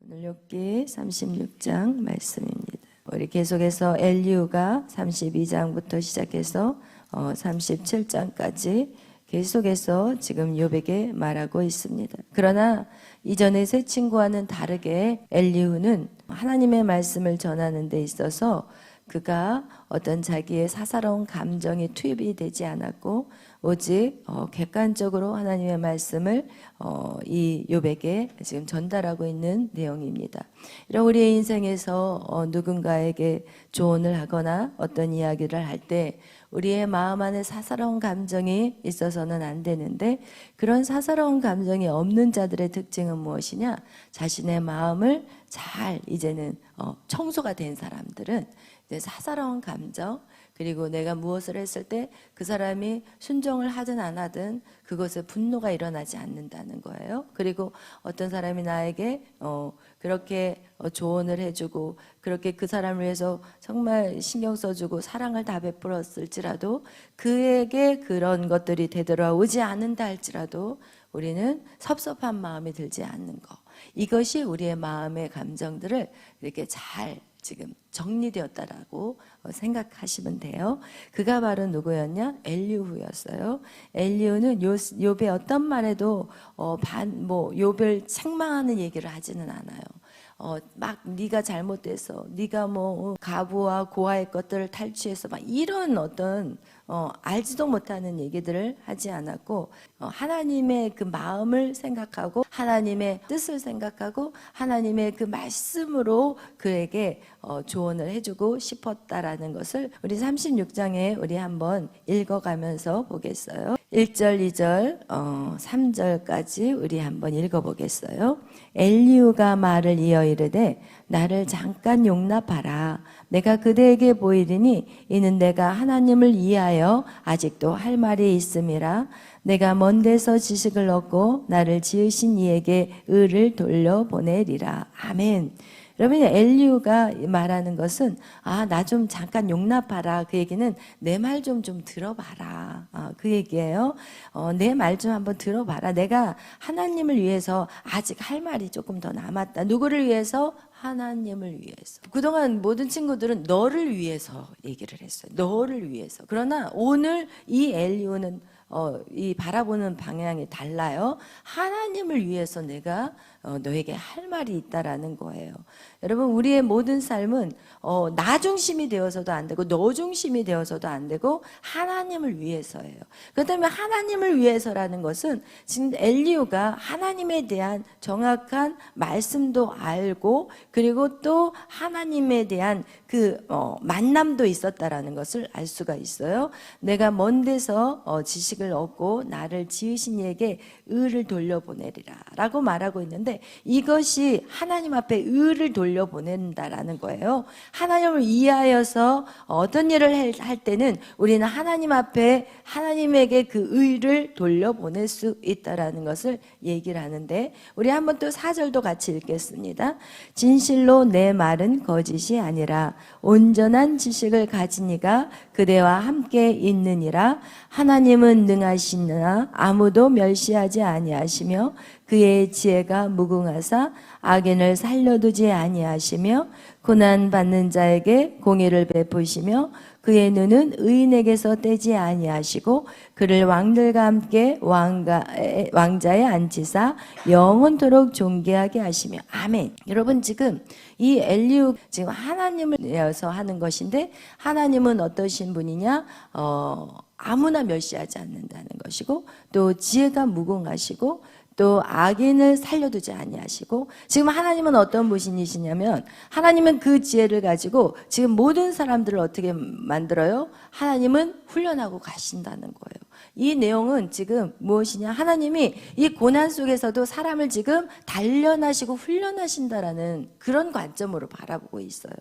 오늘 욥기 36장 말씀입니다. 우리 계속해서 엘리후가 32장부터 시작해서 37장까지 계속해서 지금 욥에게 말하고 있습니다. 그러나 이전의 세 친구와는 다르게 엘리후는 하나님의 말씀을 전하는 데 있어서 그가 어떤 자기의 사사로운 감정이 투입이 되지 않았고 오직 객관적으로 하나님의 말씀을 이 욥에게 지금 전달하고 있는 내용입니다. 이런 우리의 인생에서 누군가에게 조언을 하거나 어떤 이야기를 할 때 우리의 마음 안에 사사로운 감정이 있어서는 안 되는데, 그런 사사로운 감정이 없는 자들의 특징은 무엇이냐? 자신의 마음을 잘 이제는 청소가 된 사람들은 이제 사사로운 감정, 그리고 내가 무엇을 했을 때 그 사람이 순종을 하든 안 하든 그것에 분노가 일어나지 않는다는 거예요. 그리고 어떤 사람이 나에게 그렇게 조언을 해주고 그렇게 그 사람을 위해서 정말 신경 써주고 사랑을 다 베풀었을지라도 그에게 그런 것들이 되돌아오지 않는다 할지라도 우리는 섭섭한 마음이 들지 않는 것, 이것이 우리의 마음의 감정들을 이렇게 잘 지금 정리되었다라고 생각하시면 돼요. 그가 바로 누구였냐? 엘리후였어요. 엘리후는 욥의 어떤 말에도 욥을 책망하는 얘기를 하지는 않아요. 막 네가 잘못돼서 네가 가부와 고아의 것들을 탈취해서 막 이런 어떤 알지도 못하는 얘기들을 하지 않았고, 하나님의 그 마음을 생각하고 하나님의 뜻을 생각하고 하나님의 그 말씀으로 그에게 조언을 해주고 싶었다라는 것을 우리 36장에 우리 한번 읽어가면서 보겠어요. 1절, 2절, 3절까지 우리 한번 읽어보겠어요. 엘리후가 말을 이어 이르되 나를 잠깐 용납하라. 내가 그대에게 보이리니 이는 내가 하나님을 이하여 아직도 할 말이 있음이라. 내가 먼 데서 지식을 얻고 나를 지으신 이에게 의를 돌려보내리라. 아멘. 여러분, 엘리후가 말하는 것은 나 좀 잠깐 용납하라. 그 얘기는 내 말 좀 들어봐라. 그 얘기예요. 내 말 좀 한번 들어봐라. 내가 하나님을 위해서 아직 할 말이 조금 더 남았다. 누구를 위해서? 하나님을 위해서. 그동안 모든 친구들은 너를 위해서 얘기를 했어요. 너를 위해서. 그러나 오늘 이 엘리후는 이 바라보는 방향이 달라요. 하나님을 위해서 내가 너에게 할 말이 있다라는 거예요. 여러분, 우리의 모든 삶은 나 중심이 되어서도 안 되고 너 중심이 되어서도 안 되고 하나님을 위해서예요. 그렇다면 하나님을 위해서라는 것은 지금 엘리후가 하나님에 대한 정확한 말씀도 알고 그리고 또 하나님에 대한 그 만남도 있었다라는 것을 알 수가 있어요. 내가 먼 데서 지식을 얻고 나를 지으신 이에게 의를 돌려보내리라 라고 말하고 있는데, 이것이 하나님 앞에 의를 돌려보낸다라는 거예요. 하나님을 이해하여서 어떤 일을 할 때는 우리는 하나님 앞에 하나님에게 그 의를 돌려보낼 수 있다라는 것을 얘기를 하는데, 우리 한번 또 4절도 같이 읽겠습니다. 진실로 내 말은 거짓이 아니라 온전한 지식을 가진 이가 그대와 함께 있느니라. 하나님은 능하시나 아무도 멸시하지 아니하시며 그의 지혜가 무궁하사 악인을 살려두지 아니하시며 고난받는 자에게 공의를 베푸시며 그의 눈은 의인에게서 떼지 아니하시고 그를 왕들과 함께 왕자에 앉히사 영원토록 존귀하게 하시며. 아멘. 여러분, 지금 이 엘리후 지금 하나님을 위해서 하는 것인데, 하나님은 어떠신 분이냐? 아무나 멸시하지 않는다는 것이고 또 지혜가 무궁하시고 또 악인을 살려두지 아니하시고, 지금 하나님은 어떤 분이시냐면 하나님은 그 지혜를 가지고 지금 모든 사람들을 어떻게 만들어요? 하나님은 훈련하고 가신다는 거예요. 이 내용은 지금 무엇이냐? 하나님이 이 고난 속에서도 사람을 지금 단련하시고 훈련하신다라는 그런 관점으로 바라보고 있어요.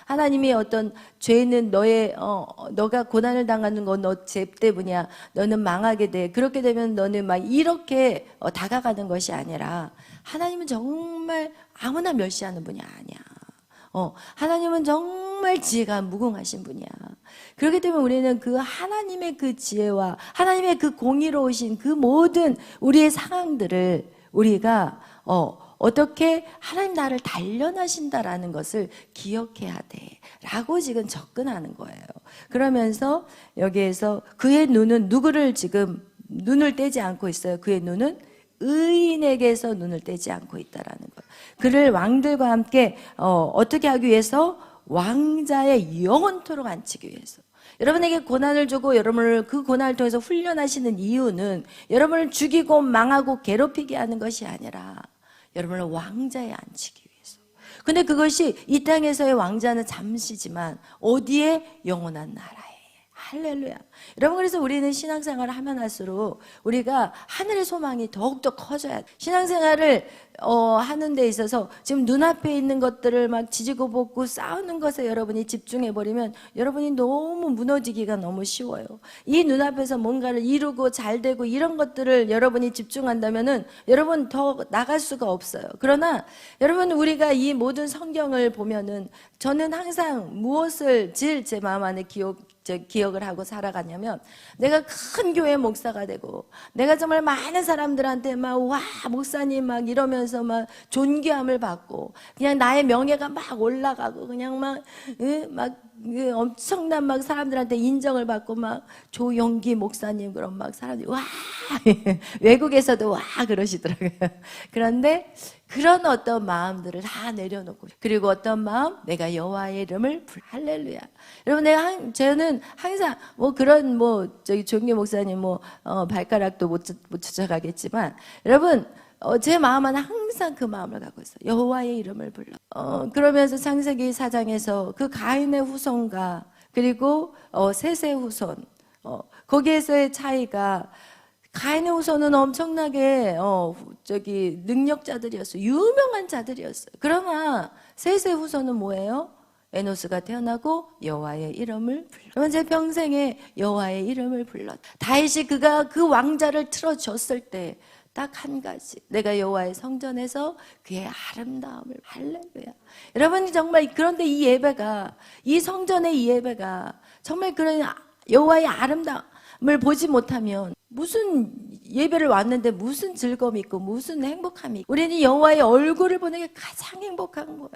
하나님이 어떤 죄는 너가 고난을 당하는 건 너 죄 때문이야. 너는 망하게 돼. 그렇게 되면 너는 막 이렇게 다가가는 것이 아니라, 하나님은 정말 아무나 멸시하는 분이 아니야. 하나님은 정말 지혜가 무궁하신 분이야. 그렇기 때문에 우리는 그 하나님의 그 지혜와 하나님의 그 공의로우신 그 모든 우리의 상황들을 우리가 어떻게 하나님 나를 단련하신다라는 것을 기억해야 돼 라고 지금 접근하는 거예요. 그러면서 여기에서 그의 눈은 누구를 지금 눈을 떼지 않고 있어요. 그의 눈은 의인에게서 눈을 떼지 않고 있다라는 거예요. 그를 왕들과 함께 어떻게 하기 위해서? 왕자의 영원토록 앉히기 위해서. 여러분에게 고난을 주고 여러분을 그 고난을 통해서 훈련하시는 이유는 여러분을 죽이고 망하고 괴롭히게 하는 것이 아니라 여러분을 왕자에 앉히기 위해서. 근데 그것이 이 땅에서의 왕자는 잠시지만 어디에? 영원한 나라에. 할렐루야. 여러분, 그래서 우리는 신앙생활을 하면 할수록 우리가 하늘의 소망이 더욱더 커져야 돼. 신앙생활을 하는 데 있어서 지금 눈앞에 있는 것들을 막 지지고 볶고 싸우는 것에 여러분이 집중해버리면 여러분이 너무 무너지기가 너무 쉬워요. 이 눈앞에서 뭔가를 이루고 잘 되고 이런 것들을 여러분이 집중한다면은 여러분 더 나갈 수가 없어요. 그러나 여러분, 우리가 이 모든 성경을 보면은 저는 항상 무엇을 제일 제 마음 안에 기억을 하고 살아가냐면, 내가 큰 교회 목사가 되고 내가 정말 많은 사람들한테 막 와 목사님 막 이러면서 막 존귀함을 받고 그냥 나의 명예가 막 올라가고 그냥 막 엄청난 막 사람들한테 인정을 받고 막 조용기 목사님 그런 막 사람들이 와 외국에서도 와 그러시더라고요. 그런데 그런 어떤 마음들을 다 내려놓고, 그리고 어떤 마음? 내가 여호와의 이름을 할렐루야. 여러분, 저는 항상 뭐 그런 저기 종교 목사님 발가락도 못 쫓아가겠지만, 여러분 제 마음 안에 항상 그 마음을 갖고 있어요. 여호와의 이름을 불러. 그러면서 창세기 4장에서 그 가인의 후손과 그리고 셋의 후손, 거기에서의 차이가, 가인의 후손은 엄청나게 능력자들이었어요. 유명한 자들이었어요. 그러나 셋의 후손은 뭐예요? 에노스가 태어나고 여호와의 이름을 불러. 그러면 제 평생에 여호와의 이름을 불렀다. 다윗이 그가 그 왕자를 틀어줬을 때 딱 한 가지, 내가 여호와의 성전에서 그의 아름다움을, 할렐루야. 여러분, 정말 그런데 이 예배가, 이 성전의 이 예배가 정말 그런 여호와의 아름다움을 보지 못하면 무슨 예배를 왔는데 무슨 즐거움이 있고 무슨 행복함이 있고, 우리는 여호와의 얼굴을 보는 게 가장 행복한 거예요.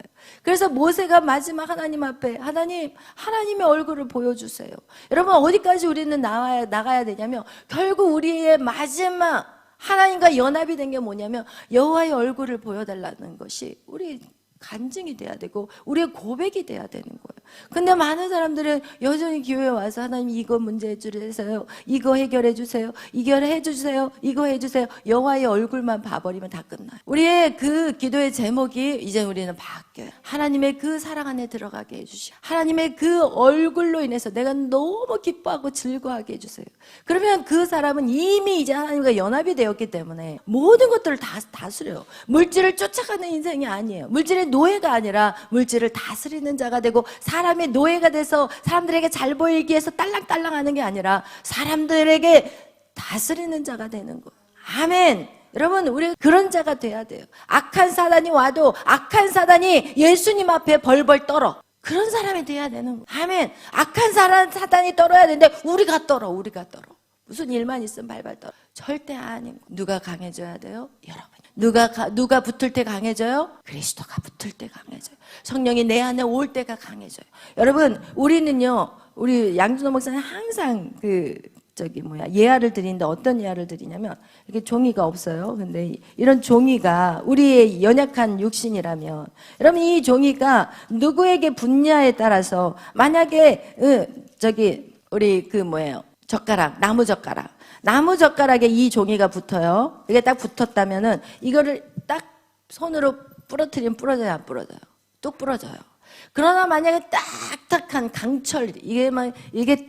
그래서 모세가 마지막 하나님 앞에, 하나님의 얼굴을 보여주세요. 여러분, 어디까지 우리는 나가야 되냐면, 결국 우리의 마지막 하나님과 연합이 된 게 뭐냐면 여호와의 얼굴을 보여달라는 것이 우리 간증이 돼야 되고 우리의 고백이 돼야 되는 거예요. 근데 많은 사람들은 여전히 교회에 와서 하나님 이거 문제 해주세요, 이거 해결해 주세요, 이거 해주세요, 이거 해주세요, 여호와의 얼굴만 봐버리면 다 끝나요. 우리의 그 기도의 제목이 이제 우리는 바뀌어요. 하나님의 그 사랑 안에 들어가게 해주시오. 하나님의 그 얼굴로 인해서 내가 너무 기뻐하고 즐거워하게 해주세요. 그러면 그 사람은 이미 이제 하나님과 연합이 되었기 때문에 모든 것들을 다 다스려요. 물질을 쫓아가는 인생이 아니에요. 물질의 노예가 아니라 물질을 다스리는 자가 되고, 사람의 노예가 돼서 사람들에게 잘 보이기 위해서 딸랑딸랑 하는 게 아니라 사람들에게 다스리는 자가 되는 거예요. 아멘. 여러분, 우리 그런 자가 돼야 돼요. 악한 사단이 와도 악한 사단이 예수님 앞에 벌벌 떨어. 그런 사람이 돼야 되는 거예요. 아멘. 악한 사단이 떨어야 되는데 우리가 떨어. 무슨 일만 있으면 발발 떨어. 절대 아닌 거예요. 누가 강해져야 돼요? 여러분. 누가 붙을 때 강해져요? 그리스도가 붙을 때 강해져요. 성령이 내 안에 올 때가 강해져요. 여러분, 우리는요, 우리 양준호 목사는 항상 예화를 드리는데, 어떤 예화를 드리냐면, 이렇게 종이가 없어요. 근데 이런 종이가 우리의 연약한 육신이라면, 여러분, 이 종이가 누구에게 붙냐에 따라서, 만약에 우리 나무 젓가락에 이 종이가 붙어요. 이게 딱 붙었다면은 이거를 딱 손으로 부러뜨리면 부러져요, 안 부러져요? 뚝 부러져요. 그러나 만약에 딱딱한 강철, 이게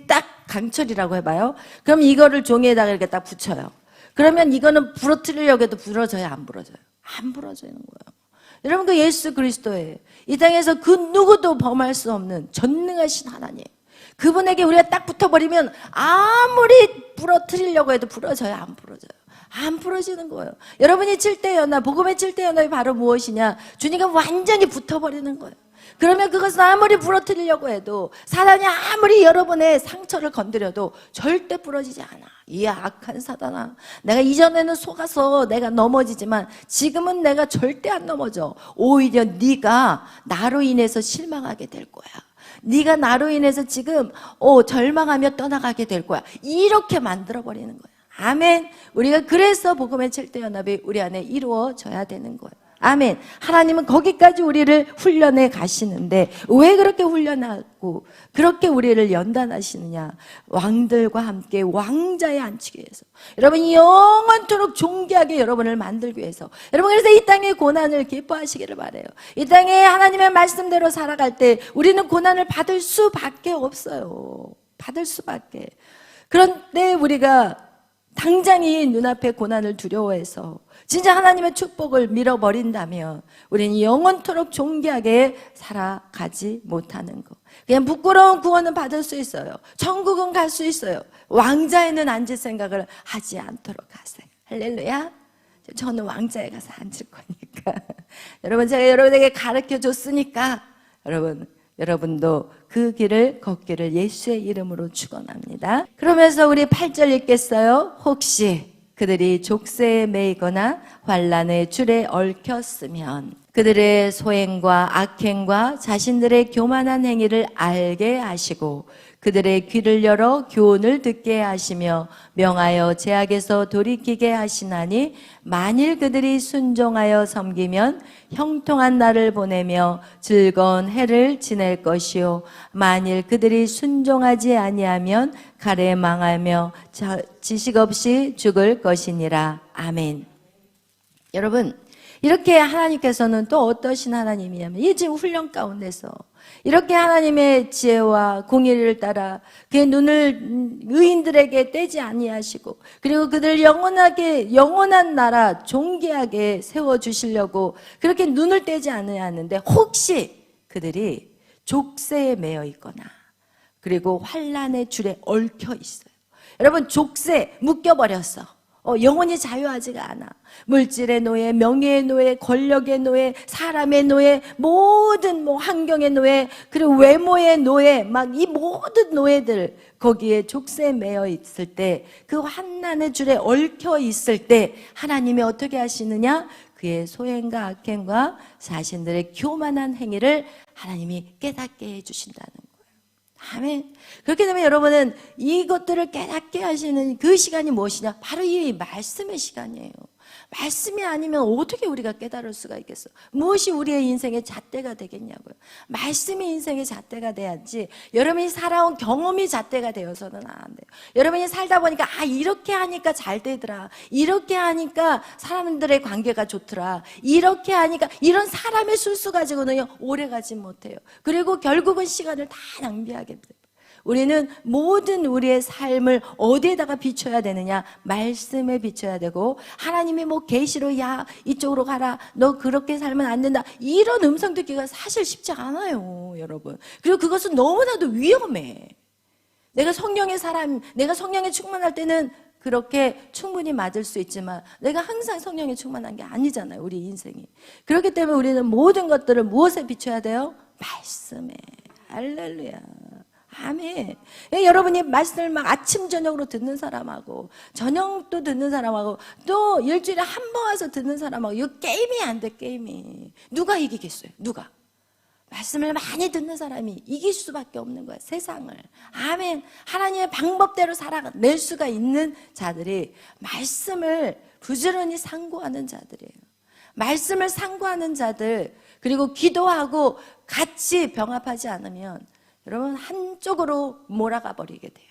딱 강철이라고 해봐요. 그럼 이거를 종이에다가 이렇게 딱 붙여요. 그러면 이거는 부러뜨리려고 해도 부러져요, 안 부러져요? 안 부러지는 거예요. 여러분, 그 예수 그리스도예요. 이 땅에서 그 누구도 범할 수 없는 전능하신 하나님, 그분에게 우리가 딱 붙어버리면 아무리 부러뜨리려고 해도 부러져요, 안 부러져요? 안 부러지는 거예요. 여러분이 복음의 7대 연합이 바로 무엇이냐? 주님과 완전히 붙어버리는 거예요. 그러면 그것은 아무리 부러뜨리려고 해도, 사단이 아무리 여러분의 상처를 건드려도 절대 부러지지 않아. 이 악한 사단아, 내가 이전에는 속아서 내가 넘어지지만 지금은 내가 절대 안 넘어져. 오히려 네가 나로 인해서 실망하게 될 거야. 네가 나로 인해서 지금 절망하며 떠나가게 될 거야. 이렇게 만들어버리는 거야. 아멘. 우리가 그래서 복음의 절대연합이 우리 안에 이루어져야 되는 거예요. 아멘. 하나님은 거기까지 우리를 훈련해 가시는데 왜 그렇게 훈련하고 그렇게 우리를 연단하시느냐? 왕들과 함께 왕자에 앉히기 위해서, 여러분이 영원토록 존귀하게 여러분을 만들기 위해서. 여러분, 그래서 이 땅의 고난을 기뻐하시기를 바라요. 이 땅에 하나님의 말씀대로 살아갈 때 우리는 고난을 받을 수밖에 없어요. 받을 수밖에. 그런데 우리가 당장이 눈앞에 고난을 두려워해서 진짜 하나님의 축복을 밀어버린다면 우리는 영원토록 존귀하게 살아가지 못하는 거. 그냥 부끄러운 구원은 받을 수 있어요. 천국은 갈 수 있어요. 왕자에는 앉을 생각을 하지 않도록 하세요. 할렐루야. 저는 왕자에 가서 앉을 거니까. 여러분, 제가 여러분에게 가르쳐 줬으니까 여러분도 그 길을 걷기를 예수의 이름으로 축원합니다. 그러면서 우리 8절 읽겠어요. 혹시 그들이 족쇄에 매이거나 환난의 줄에 얽혔으면 그들의 소행과 악행과 자신들의 교만한 행위를 알게 하시고 그들의 귀를 열어 교훈을 듣게 하시며 명하여 죄악에서 돌이키게 하시나니 만일 그들이 순종하여 섬기면 형통한 날을 보내며 즐거운 해를 지낼 것이요 만일 그들이 순종하지 아니하면 칼에 망하며 지식 없이 죽을 것이니라. 아멘. 여러분, 이렇게 하나님께서는 또 어떠신 하나님이냐면 이 지금 훈련 가운데서 이렇게 하나님의 지혜와 공의를 따라 그의 눈을 의인들에게 떼지 아니하시고 그리고 그들 영원한 나라 존귀하게 세워주시려고 그렇게 눈을 떼지 않으셨는데, 혹시 그들이 족쇄에 매여 있거나 그리고 환난의 줄에 얽혀 있어요. 여러분, 족쇄 묶여버렸어. 영원히 자유하지가 않아. 물질의 노예, 명예의 노예, 권력의 노예, 사람의 노예, 모든 환경의 노예, 그리고 외모의 노예, 막 이 모든 노예들 거기에 족쇄에 매여 있을 때, 그 환난의 줄에 얽혀 있을 때 하나님이 어떻게 하시느냐? 그의 소행과 악행과 자신들의 교만한 행위를 하나님이 깨닫게 해주신다는 거예요. 아멘. 그렇게 되면 여러분은 이것들을 깨닫게 하시는 그 시간이 무엇이냐? 바로 이 말씀의 시간이에요. 말씀이 아니면 어떻게 우리가 깨달을 수가 있겠어? 무엇이 우리의 인생의 잣대가 되겠냐고요. 말씀이 인생의 잣대가 돼야지, 여러분이 살아온 경험이 잣대가 되어서는 안 돼요. 여러분이 살다 보니까 이렇게 하니까 잘 되더라, 이렇게 하니까 사람들의 관계가 좋더라, 이렇게 하니까, 이런 사람의 술수 가지고는 오래 가지 못해요. 그리고 결국은 시간을 다 낭비하게 돼요. 우리는 모든 우리의 삶을 어디에다가 비춰야 되느냐? 말씀에 비춰야 되고, 하나님이 계시로 야 이쪽으로 가라, 너 그렇게 살면 안 된다, 이런 음성 듣기가 사실 쉽지 않아요, 여러분. 그리고 그것은 너무나도 위험해. 내가 성령의 충만할 때는 그렇게 충분히 맞을 수 있지만 내가 항상 성령에 충만한 게 아니잖아요, 우리 인생이. 그렇기 때문에 우리는 모든 것들을 무엇에 비춰야 돼요? 말씀에. 할렐루야. 아멘. 여러분이 말씀을 막 아침 저녁으로 듣는 사람하고 저녁도 듣는 사람하고 또 일주일에 한 번 와서 듣는 사람하고 이거 게임이 안 돼. 게임이 누가 이기겠어요? 누가? 말씀을 많이 듣는 사람이 이길 수밖에 없는 거야, 세상을. 아멘. 하나님의 방법대로 살아낼 수가 있는 자들이 말씀을 부지런히 상고하는 자들이에요. 말씀을 상고하는 자들, 그리고 기도하고 같이 병합하지 않으면 여러분 한쪽으로 몰아가 버리게 돼요.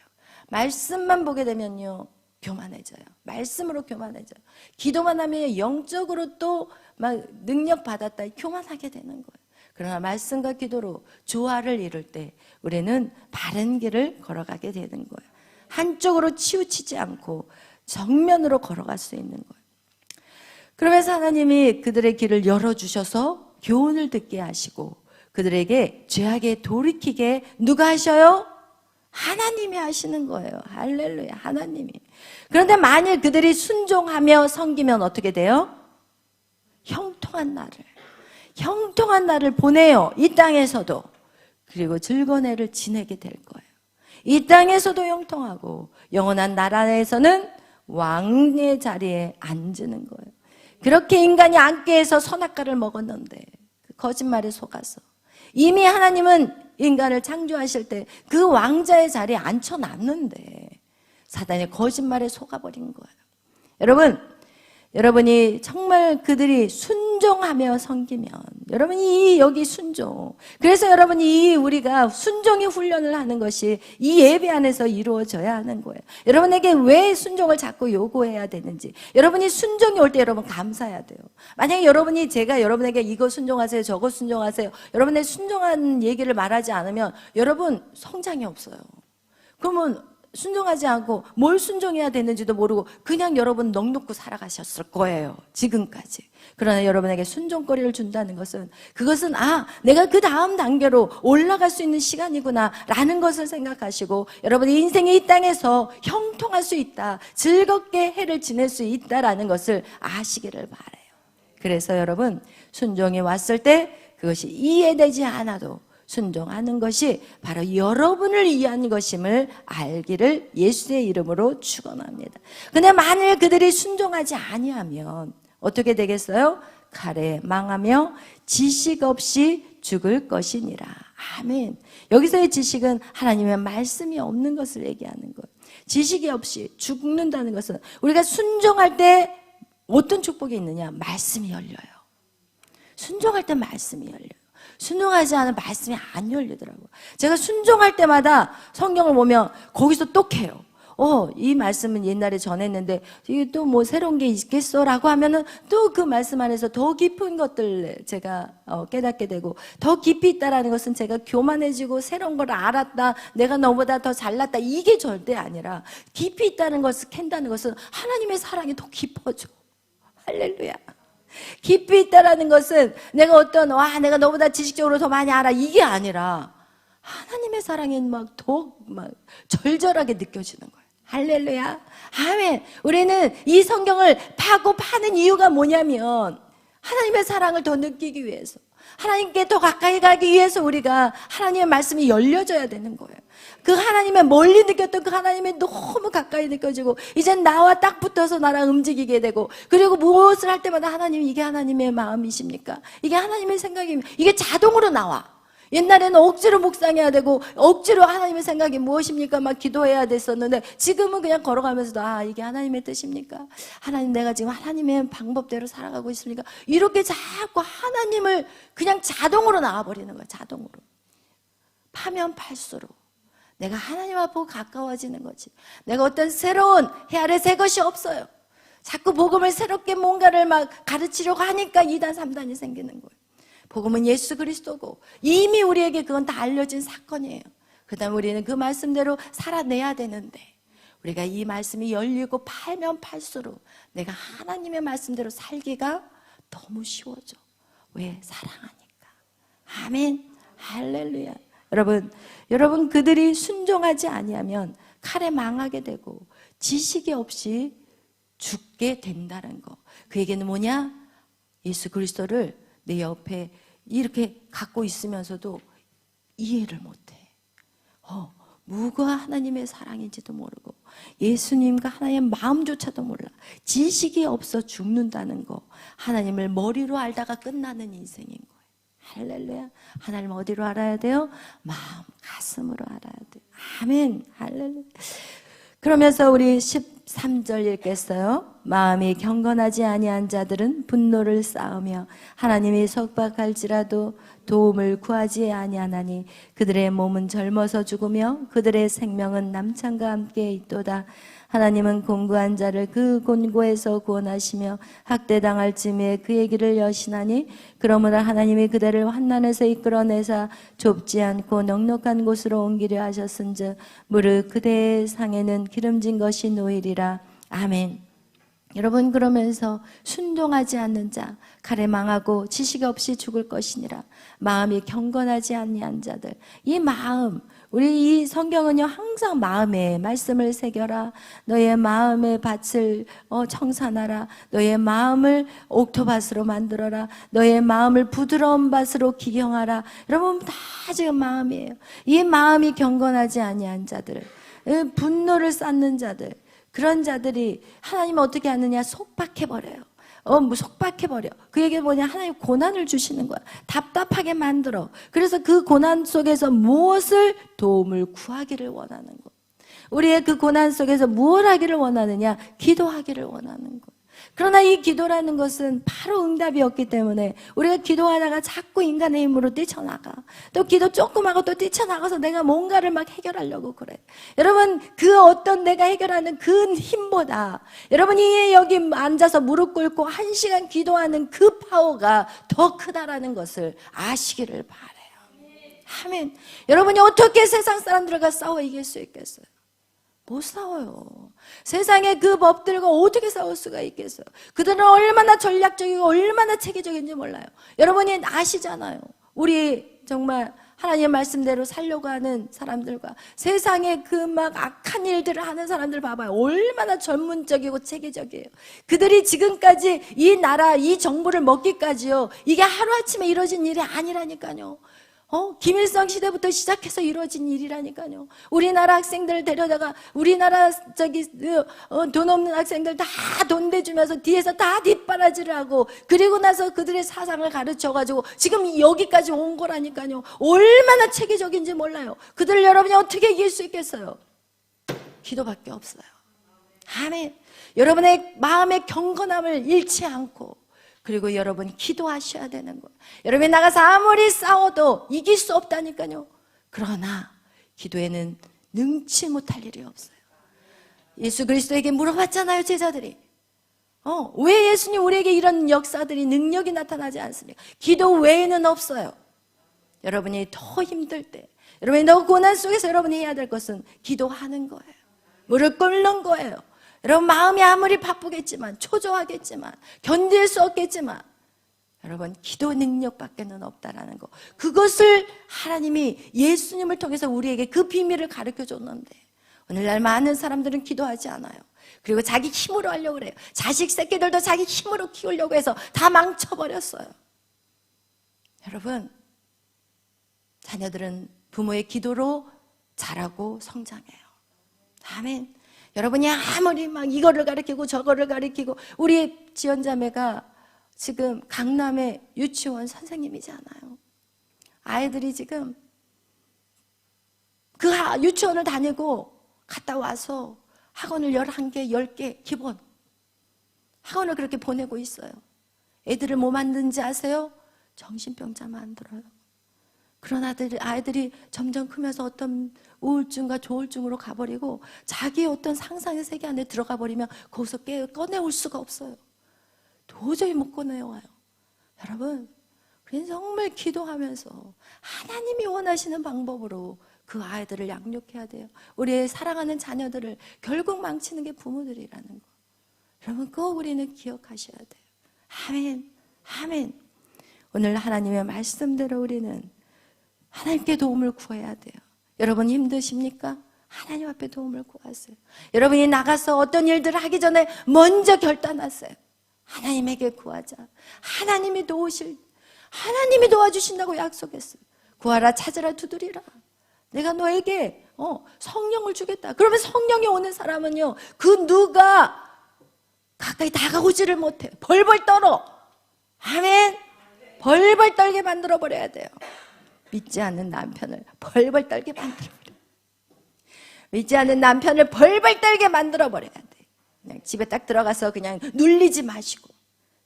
말씀만 보게 되면요, 교만해져요. 말씀으로 교만해져요. 기도만 하면 영적으로 또 막 능력 받았다 교만하게 되는 거예요. 그러나 말씀과 기도로 조화를 이룰 때 우리는 바른 길을 걸어가게 되는 거예요. 한쪽으로 치우치지 않고 정면으로 걸어갈 수 있는 거예요. 그러면서 하나님이 그들의 길을 열어주셔서 교훈을 듣게 하시고 그들에게 죄악에 돌이키게 누가 하셔요? 하나님이 하시는 거예요. 할렐루야, 하나님이. 그런데 만일 그들이 순종하며 섬기면 어떻게 돼요? 형통한 날을. 형통한 날을 보내요. 이 땅에서도. 그리고 즐거운 해를 지내게 될 거예요. 이 땅에서도 형통하고 영원한 나라에서는 왕의 자리에 앉는 거예요. 그렇게 인간이 앉게 해서 선악과를 먹었는데 그 거짓말에 속아서 이미 하나님은 인간을 창조하실 때 그 왕자의 자리에 앉혀놨는데 사단의 거짓말에 속아버린 거예요. 여러분이 정말 그들이 순종하며 섬기면 여러분이 여기 순종, 그래서 여러분이 우리가 순종의 훈련을 하는 것이 이 예배 안에서 이루어져야 하는 거예요. 여러분에게 왜 순종을 자꾸 요구해야 되는지, 여러분이 순종이 올 때 여러분 감사해야 돼요. 만약에 제가 여러분에게 이거 순종하세요, 저거 순종하세요, 여러분의 순종한 얘기를 말하지 않으면 여러분 성장이 없어요. 그러면 순종하지 않고 뭘 순종해야 되는지도 모르고 그냥 여러분 넋놓고 살아가셨을 거예요, 지금까지. 그러나 여러분에게 순종거리를 준다는 것은, 그것은 내가 그 다음 단계로 올라갈 수 있는 시간이구나 라는 것을 생각하시고 여러분의 인생이 이 땅에서 형통할 수 있다, 즐겁게 해를 지낼 수 있다라는 것을 아시기를 바라요. 그래서 여러분, 순종이 왔을 때 그것이 이해되지 않아도 순종하는 것이 바로 여러분을 위한 것임을 알기를 예수의 이름으로 축원합니다. 근데 만일 그들이 순종하지 아니하면 어떻게 되겠어요? 칼에 망하며 지식 없이 죽을 것이니라. 아멘. 여기서의 지식은 하나님의 말씀이 없는 것을 얘기하는 거예요. 지식이 없이 죽는다는 것은, 우리가 순종할 때 어떤 축복이 있느냐? 말씀이 열려요. 순종할 때 말씀이 열려요. 순종하지 않으면 말씀이 안 열리더라고요. 제가 순종할 때마다 성경을 보면 거기서 또 캐요. 이 말씀은 옛날에 전했는데 이게 또 뭐 새로운 게 있겠어 라고 하면은 또 그 말씀 안에서 더 깊은 것들 제가 깨닫게 되고, 더 깊이 있다라는 것은 제가 교만해지고 새로운 걸 알았다, 내가 너보다 더 잘났다, 이게 절대 아니라 깊이 있다는 것을 캔다는 것은 하나님의 사랑이 더 깊어져. 할렐루야. 깊이 있다라는 것은 내가 내가 너보다 지식적으로 더 많이 알아, 이게 아니라 하나님의 사랑이 더 절절하게 느껴지는 거예요. 할렐루야. 아멘. 우리는 이 성경을 파는 이유가 뭐냐면 하나님의 사랑을 더 느끼기 위해서, 하나님께 더 가까이 가기 위해서 우리가 하나님의 말씀이 열려져야 되는 거예요. 그 하나님의 멀리 느꼈던 그 하나님의 너무 가까이 느껴지고 이젠 나와 딱 붙어서 나랑 움직이게 되고, 그리고 무엇을 할 때마다 하나님, 이게 하나님의 마음이십니까? 이게 하나님의 생각입니까? 이게 자동으로 나와. 옛날에는 억지로 묵상해야 되고 억지로 하나님의 생각이 무엇입니까? 막 기도해야 됐었는데 지금은 그냥 걸어가면서도 이게 하나님의 뜻입니까? 하나님, 내가 지금 하나님의 방법대로 살아가고 있습니까? 이렇게 자꾸 하나님을 그냥 자동으로 나와버리는 거야. 자동으로. 파면 팔수록 내가 하나님 앞으로 가까워지는 거지. 내가 어떤 새로운 해 아래 새 것이 없어요. 자꾸 복음을 새롭게 뭔가를 막 가르치려고 하니까 2단 3단이 생기는 거예요. 복음은 예수 그리스도고 이미 우리에게 그건 다 알려진 사건이에요. 그 다음에 우리는 그 말씀대로 살아내야 되는데, 우리가 이 말씀이 열리고 팔면 팔수록 내가 하나님의 말씀대로 살기가 너무 쉬워져. 왜? 사랑하니까. 아멘. 할렐루야. 여러분 그들이 순종하지 아니하면 칼에 망하게 되고 지식이 없이 죽게 된다는 거. 그 얘기는 뭐냐? 예수 그리스도를 내 옆에 이렇게 갖고 있으면서도 이해를 못해. 무가 하나님의 사랑인지도 모르고 예수님과 하나님의 마음조차도 몰라. 지식이 없어 죽는다는 거. 하나님을 머리로 알다가 끝나는 인생인 거예요. 할렐루야. 하나님 어디로 알아야 돼요? 마음, 가슴으로 알아야 돼요. 아멘. 할렐루야. 그러면서 우리 13절 읽겠어요. 마음이 경건하지 아니한 자들은 분노를 쌓으며 하나님이 속박할지라도 도움을 구하지 아니하나니 그들의 몸은 젊어서 죽으며 그들의 생명은 남창과 함께 있도다. 하나님은 곤고한 자를 그 곤고에서 구원하시며 학대당할 즈음에 그의 길을 여시나니 그러므로 하나님이 그들을 환난에서 이끌어내사 좁지 않고 넉넉한 곳으로 옮기려 하셨은즉 무릇 그대의 상에는 기름진 것이 놓이리라. 아멘. 여러분, 그러면서 순종하지 않는 자 칼에 망하고 지식 없이 죽을 것이니라. 마음이 경건하지 아니한 자들. 이 마음, 우리 이 성경은요 항상 마음에 말씀을 새겨라. 너의 마음의 밭을 청산하라. 너의 마음을 옥토밭으로 만들어라. 너의 마음을 부드러운 밭으로 기경하라. 여러분, 다 지금 마음이에요. 이 마음이 경건하지 아니한 자들, 분노를 쌓는 자들, 그런 자들이 하나님 어떻게 하느냐? 속박해버려요. 속박해버려. 그에게 뭐냐? 하나님 고난을 주시는 거야. 답답하게 만들어. 그래서 그 고난 속에서 무엇을 도움을 구하기를 원하는 거. 우리의 그 고난 속에서 무엇을 하기를 원하느냐? 기도하기를 원하는 거. 그러나 이 기도라는 것은 바로 응답이 없기 때문에 우리가 기도하다가 자꾸 인간의 힘으로 뛰쳐나가. 또 기도 조금 하고 또 뛰쳐나가서 내가 뭔가를 막 해결하려고 그래. 여러분, 그 어떤 내가 해결하는 그 힘보다 여러분이 여기 앉아서 무릎 꿇고 1시간 기도하는 그 파워가 더 크다라는 것을 아시기를 바라요. 아멘. 여러분이 어떻게 세상 사람들과 싸워 이길 수 있겠어요? 못 싸워요. 세상의 그 법들과 어떻게 싸울 수가 있겠어요? 그들은 얼마나 전략적이고 얼마나 체계적인지 몰라요. 여러분이 아시잖아요. 우리 정말 하나님의 말씀대로 살려고 하는 사람들과 세상의 그 막 악한 일들을 하는 사람들 봐봐요. 얼마나 전문적이고 체계적이에요. 그들이 지금까지 이 나라, 이 정부를 먹기까지요, 이게 하루아침에 이루어진 일이 아니라니까요. 김일성 시대부터 시작해서 이루어진 일이라니까요. 우리나라 학생들 데려다가 우리나라 돈 없는 학생들 다 돈 대주면서 뒤에서 다 뒷바라지를 하고, 그리고 나서 그들의 사상을 가르쳐가지고 지금 여기까지 온 거라니까요. 얼마나 체계적인지 몰라요. 그들을 여러분이 어떻게 이길 수 있겠어요? 기도밖에 없어요. 아멘. 여러분의 마음의 경건함을 잃지 않고, 그리고 여러분이 기도하셔야 되는 거예요. 여러분이 나가서 아무리 싸워도 이길 수 없다니까요. 그러나 기도에는 능치 못할 일이 없어요. 예수 그리스도에게 물어봤잖아요, 제자들이. 왜 예수님 우리에게 이런 역사들이, 능력이 나타나지 않습니까? 기도 외에는 없어요. 여러분이 더 힘들 때, 여러분이 더 고난 속에서 여러분이 해야 될 것은 기도하는 거예요. 무릎 꿇는 거예요. 여러분, 마음이 아무리 바쁘겠지만, 초조하겠지만, 견딜 수 없겠지만, 여러분, 기도 능력밖에는 없다라는 거. 그것을 하나님이 예수님을 통해서 우리에게 그 비밀을 가르쳐 줬는데, 오늘날 많은 사람들은 기도하지 않아요. 그리고 자기 힘으로 하려고 그래요. 자식 새끼들도 자기 힘으로 키우려고 해서 다 망쳐버렸어요. 여러분, 자녀들은 부모의 기도로 자라고 성장해요. 아멘. 여러분이 아무리 막 이거를 가르치고 저거를 가르치고, 우리 지연자매가 지금 강남의 유치원 선생님이잖아요. 아이들이 지금 그 유치원을 다니고 갔다 와서 학원을 11개, 10개 기본 학원을 그렇게 보내고 있어요. 애들을 뭐 만드는지 아세요? 정신병자 만들어요. 그런 아이들이 점점 크면서 어떤 우울증과 조울증으로 가버리고 자기의 어떤 상상의 세계 안에 들어가 버리면 거기서 꺼내올 수가 없어요. 도저히 못 꺼내와요. 여러분, 우리는 정말 기도하면서 하나님이 원하시는 방법으로 그 아이들을 양육해야 돼요. 우리의 사랑하는 자녀들을 결국 망치는 게 부모들이라는 거. 여러분, 꼭 우리는 기억하셔야 돼요. 아멘, 아멘. 오늘 하나님의 말씀대로 우리는 하나님께 도움을 구해야 돼요. 여러분 힘드십니까? 하나님 앞에 도움을 구하세요. 여러분이 나가서 어떤 일들을 하기 전에 먼저 결단하세요. 하나님에게 구하자. 하나님이 도와주신다고 약속했어요. 구하라, 찾으라, 두드리라. 내가 너에게 성령을 주겠다. 그러면 성령이 오는 사람은요, 그 누가 가까이 다가오지를 못해요. 벌벌 떨어. 아멘. 벌벌 떨게 만들어 버려야 돼요. 믿지 않는 남편을 벌벌 떨게 만들어버려. 믿지 않는 남편을 벌벌 떨게 만들어버려야 돼. 그냥 집에 딱 들어가서 그냥 눌리지 마시고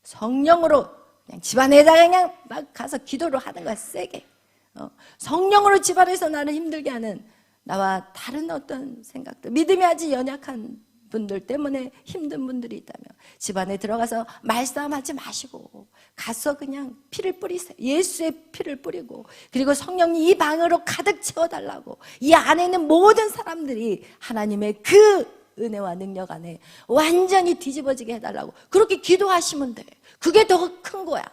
성령으로 그냥 집안에다가 그냥 막 가서 기도를 하는 거야, 세게. 성령으로 집안에서 나를 힘들게 하는 나와 다른 어떤 생각들, 믿음이 아직 연약한 분들 때문에 힘든 분들이 있다면 집안에 들어가서 말싸움하지 마시고 가서 그냥 피를 뿌리세요. 예수의 피를 뿌리고, 그리고 성령이 이 방으로 가득 채워달라고, 이 안에 있는 모든 사람들이 하나님의 그 은혜와 능력 안에 완전히 뒤집어지게 해달라고 그렇게 기도하시면 돼. 그게 더 큰 거야.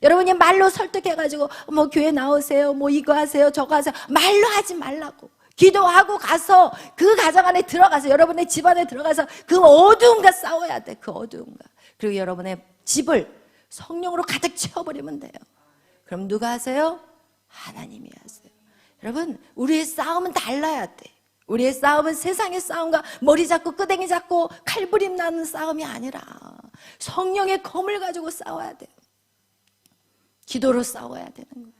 여러분이 말로 설득해가지고 뭐 교회 나오세요, 뭐 이거 하세요, 저거 하세요, 말로 하지 말라고. 기도하고 가서 그 가정 안에 들어가서 여러분의 집 안에 들어가서 그 어두움과 싸워야 돼. 그 어두움과. 그리고 여러분의 집을 성령으로 가득 채워버리면 돼요. 그럼 누가 하세요? 하나님이 하세요. 여러분, 우리의 싸움은 달라야 돼. 우리의 싸움은 세상의 싸움과 머리 잡고 끄댕이 잡고 칼부림 나는 싸움이 아니라 성령의 검을 가지고 싸워야 돼요. 기도로 싸워야 되는 거예요.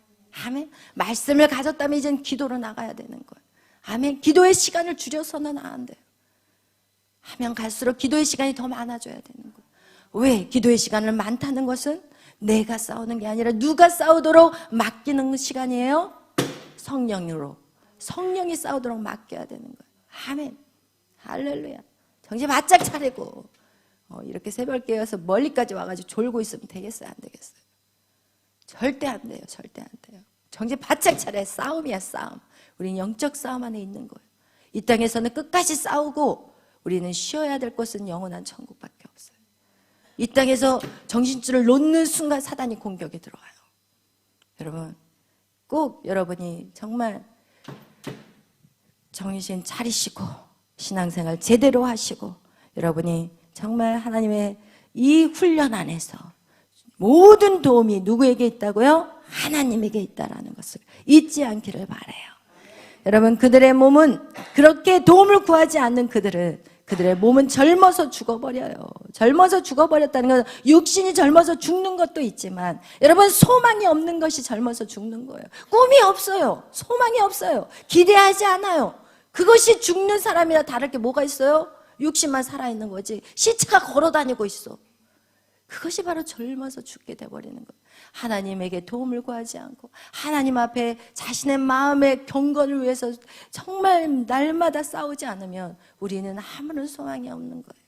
아멘. 말씀을 가졌다면 이젠 기도로 나가야 되는 거예요. 아멘. 기도의 시간을 줄여서는 안 돼요. 하면 갈수록 기도의 시간이 더 많아져야 되는 거예요. 왜? 기도의 시간을 많다는 것은 내가 싸우는 게 아니라 누가 싸우도록 맡기는 시간이에요? 성령으로. 성령이 싸우도록 맡겨야 되는 거예요. 아멘. 할렐루야. 정신 바짝 차리고 이렇게 새벽에 와서 멀리까지 와가지고 졸고 있으면 되겠어요? 안 되겠어요? 절대 안 돼요. 절대 안 돼요. 정신 바짝 차려야 싸움이야, 싸움. 우리는 영적 싸움 안에 있는 거예요. 이 땅에서는 끝까지 싸우고 우리는 쉬어야 될 곳은 영원한 천국밖에 없어요. 이 땅에서 정신줄을 놓는 순간 사단이 공격에 들어와요. 여러분, 꼭 여러분이 정말 정신 차리시고 신앙생활 제대로 하시고 여러분이 정말 하나님의 이 훈련 안에서 모든 도움이 누구에게 있다고요? 하나님에게 있다라는 것을 잊지 않기를 바라요. 여러분, 그들의 몸은 그렇게 도움을 구하지 않는 그들의 몸은 젊어서 죽어버려요. 젊어서 죽어버렸다는 건 육신이 젊어서 죽는 것도 있지만 여러분, 소망이 없는 것이 젊어서 죽는 거예요. 꿈이 없어요. 소망이 없어요. 기대하지 않아요. 그것이 죽는 사람이나 다를 게 뭐가 있어요? 육신만 살아있는 거지. 시체가 걸어다니고 있어. 그것이 바로 젊어서 죽게 돼버리는 거예요. 하나님에게 도움을 구하지 않고 하나님 앞에 자신의 마음의 경건을 위해서 정말 날마다 싸우지 않으면 우리는 아무런 소망이 없는 거예요.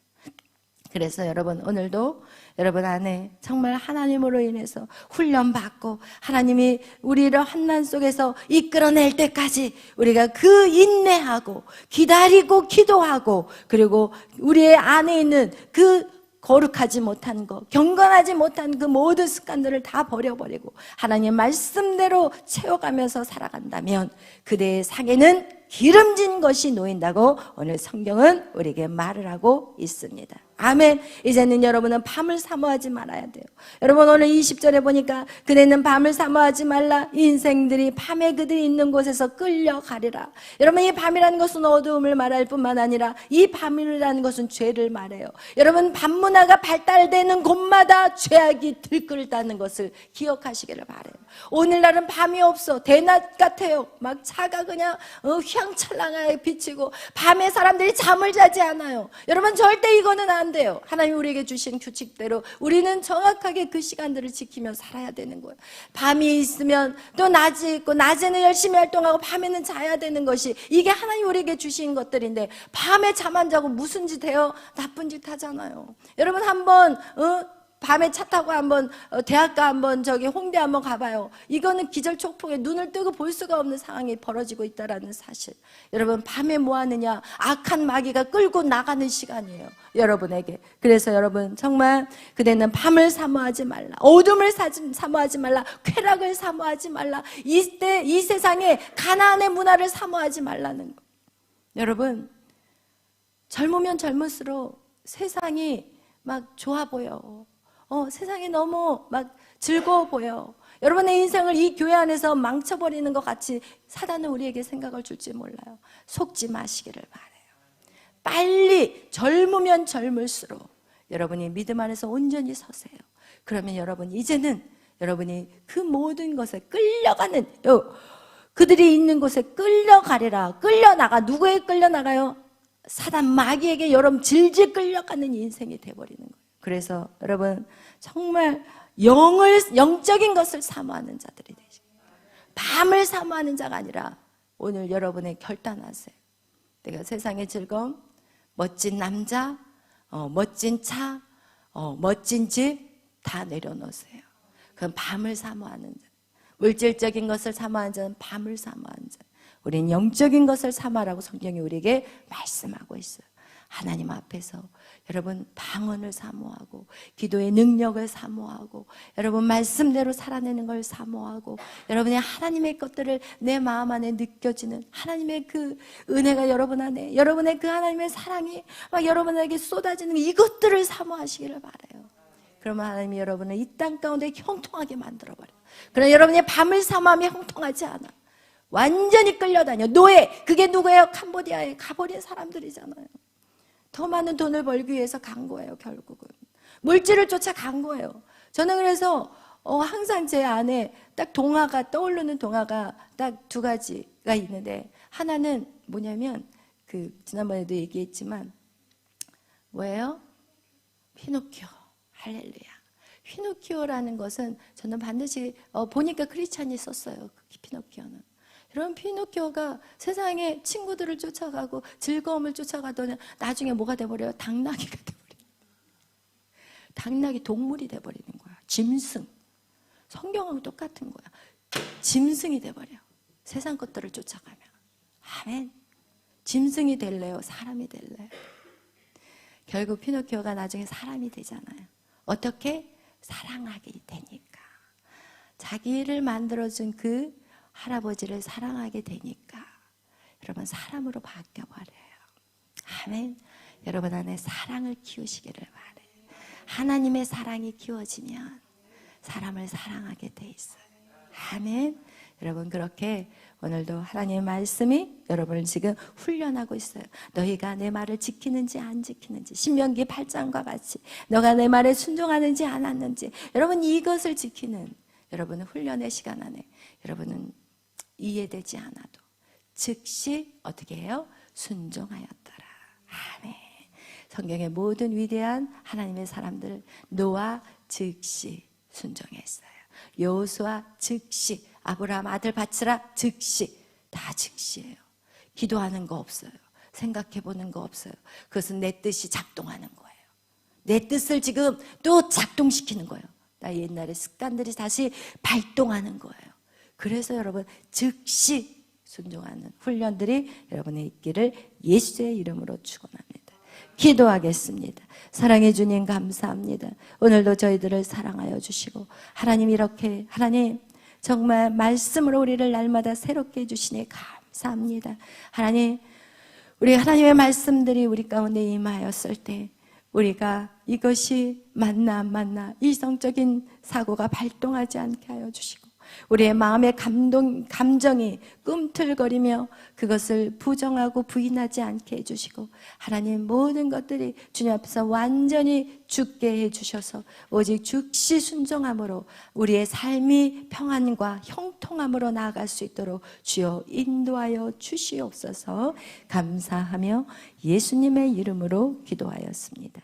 그래서 여러분, 오늘도 여러분 안에 정말 하나님으로 인해서 훈련받고 하나님이 우리를 환난 속에서 이끌어낼 때까지 우리가 그 인내하고 기다리고 기도하고 그리고 우리의 안에 있는 그 거룩하지 못한 것, 경건하지 못한 그 모든 습관들을 다 버려버리고 하나님의 말씀대로 채워가면서 살아간다면 그대의 상에는 기름진 것이 놓인다고 오늘 성경은 우리에게 말을 하고 있습니다. 아멘. 이제는 여러분은 밤을 사모하지 말아야 돼요. 여러분, 오늘 20절에 보니까 그대는 밤을 사모하지 말라. 인생들이 밤에 그들이 있는 곳에서 끌려가리라. 여러분, 이 밤이라는 것은 어두움을 말할 뿐만 아니라 이 밤이라는 것은 죄를 말해요. 여러분, 밤문화가 발달되는 곳마다 죄악이 들끓다는 것을 기억하시기를 바라요. 오늘날은 밤이 없어. 대낮 같아요. 막 차가 그냥 휘황찬란하게 비치고 밤에 사람들이 잠을 자지 않아요. 여러분, 절대 이거는 안 돼요. 하나님 우리에게 주신 규칙대로 우리는 정확하게 그 시간들을 지키며 살아야 되는 거예요. 밤이 있으면 또 낮이 있고 낮에는 열심히 활동하고 밤에는 자야 되는 것이 이게 하나님 우리에게 주신 것들인데 밤에 잠 안 자고 무슨 짓 해요? 나쁜 짓 하잖아요. 여러분, 한번 밤에 차 타고 한번 대학가 한번 저기 홍대 한번 가봐요. 이거는 기절촉풍에 눈을 뜨고 볼 수가 없는 상황이 벌어지고 있다라는 사실. 여러분, 밤에 뭐 하느냐? 악한 마귀가 끌고 나가는 시간이에요, 여러분에게. 그래서 여러분, 정말 그대는 밤을 사모하지 말라. 어둠을 사모하지 말라. 쾌락을 사모하지 말라. 이때 이 세상에 가나안의 문화를 사모하지 말라는 거. 여러분, 젊으면 젊을수록 세상이 막 좋아 보여. 세상이 너무 막 즐거워 보여. 여러분의 인생을 이 교회 안에서 망쳐버리는 것 같이 사단은 우리에게 생각을 줄지 몰라요. 속지 마시기를 바라요. 빨리 젊으면 젊을수록 여러분이 믿음 안에서 온전히 서세요. 그러면 여러분, 이제는 여러분이 그 모든 것에 끌려가는 그들이 있는 곳에 끌려가리라. 끌려나가. 누구에 끌려나가요? 사단 마귀에게 여러분 질질 끌려가는 인생이 돼버리는 거예요. 그래서 여러분, 정말 영적인 것을 사모하는 자들이 되시고 밤을 사모하는 자가 아니라 오늘 여러분의 결단하세요. 내가 세상의 즐거움, 멋진 남자, 멋진 차, 멋진 집 다 내려놓으세요. 그건 밤을 사모하는 자. 물질적인 것을 사모하는 자는 밤을 사모하는 자. 우리는 영적인 것을 사모하라고 성경이 우리에게 말씀하고 있어요. 하나님 앞에서 여러분 방언을 사모하고 기도의 능력을 사모하고 여러분 말씀대로 살아내는 걸 사모하고 여러분의 하나님의 것들을 내 마음 안에 느껴지는 하나님의 그 은혜가 여러분 안에 여러분의 그 하나님의 사랑이 막 여러분에게 쏟아지는 이것들을 사모하시기를 바라요. 그러면 하나님이 여러분을 이 땅 가운데 형통하게 만들어버려요. 그러나 여러분의 밤을 사모하며 형통하지 않아. 완전히 끌려다녀. 노예, 그게 누구예요? 캄보디아에 가버린 사람들이잖아요. 더 많은 돈을 벌기 위해서 간 거예요. 결국은 물질을 쫓아 간 거예요. 저는 그래서 항상 제 안에 딱 동화가 떠오르는 동화가 딱 두 가지가 있는데, 하나는 뭐냐면 그 지난번에도 얘기했지만 뭐예요? 피노키오. 할렐루야. 피노키오라는 것은 저는 반드시 보니까 크리스찬이 썼어요. 피노키오는. 여러분, 피노키오가 세상에 친구들을 쫓아가고 즐거움을 쫓아가더니 나중에 뭐가 돼버려요? 당나귀가 돼버려요. 당나귀 동물이 돼버리는 거야. 짐승. 성경하고 똑같은 거야. 짐승이 돼버려. 세상 것들을 쫓아가면. 아멘. 짐승이 될래요? 사람이 될래요? 결국 피노키오가 나중에 사람이 되잖아요. 어떻게? 사랑하게 되니까. 자기를 만들어준 그 할아버지를 사랑하게 되니까 여러분 사람으로 바뀌어버려요. 아멘. 여러분 안에 사랑을 키우시기를 바라요. 하나님의 사랑이 키워지면 사람을 사랑하게 돼 있어요. 아멘. 여러분 그렇게 오늘도 하나님의 말씀이 여러분을 지금 훈련하고 있어요. 너희가 내 말을 지키는지 안 지키는지, 신명기 8장과 같이 너가 내 말에 순종하는지 안 하는지, 여러분 이것을 지키는 여러분의 훈련의 시간 안에 여러분은 이해되지 않아도 즉시 어떻게 해요? 순종하였더라. 아멘. 성경의 모든 위대한 하나님의 사람들, 노아 즉시 순종했어요. 여호수아 즉시, 아브라함 아들 바치라 즉시, 다 즉시예요. 기도하는 거 없어요. 생각해 보는 거 없어요. 그것은 내 뜻이 작동하는 거예요. 내 뜻을 지금 또 작동시키는 거예요. 나 옛날의 습관들이 다시 발동하는 거예요. 그래서 여러분 즉시 순종하는 훈련들이 여러분의 있기를 예수의 이름으로 축원합니다. 기도하겠습니다. 사랑해 주님 감사합니다. 오늘도 저희들을 사랑하여 주시고 하나님 이렇게 하나님 정말 말씀으로 우리를 날마다 새롭게 해주시니 감사합니다. 하나님 우리 하나님의 말씀들이 우리 가운데 임하였을 때 우리가 이것이 맞나 안 맞나 이성적인 사고가 발동하지 않게 하여 주시고 우리의 마음의 감정이 꿈틀거리며 그것을 부정하고 부인하지 않게 해주시고 하나님 모든 것들이 주님 앞에서 완전히 죽게 해주셔서 오직 즉시 순종함으로 우리의 삶이 평안과 형통함으로 나아갈 수 있도록 주여 인도하여 주시옵소서. 감사하며 예수님의 이름으로 기도하였습니다.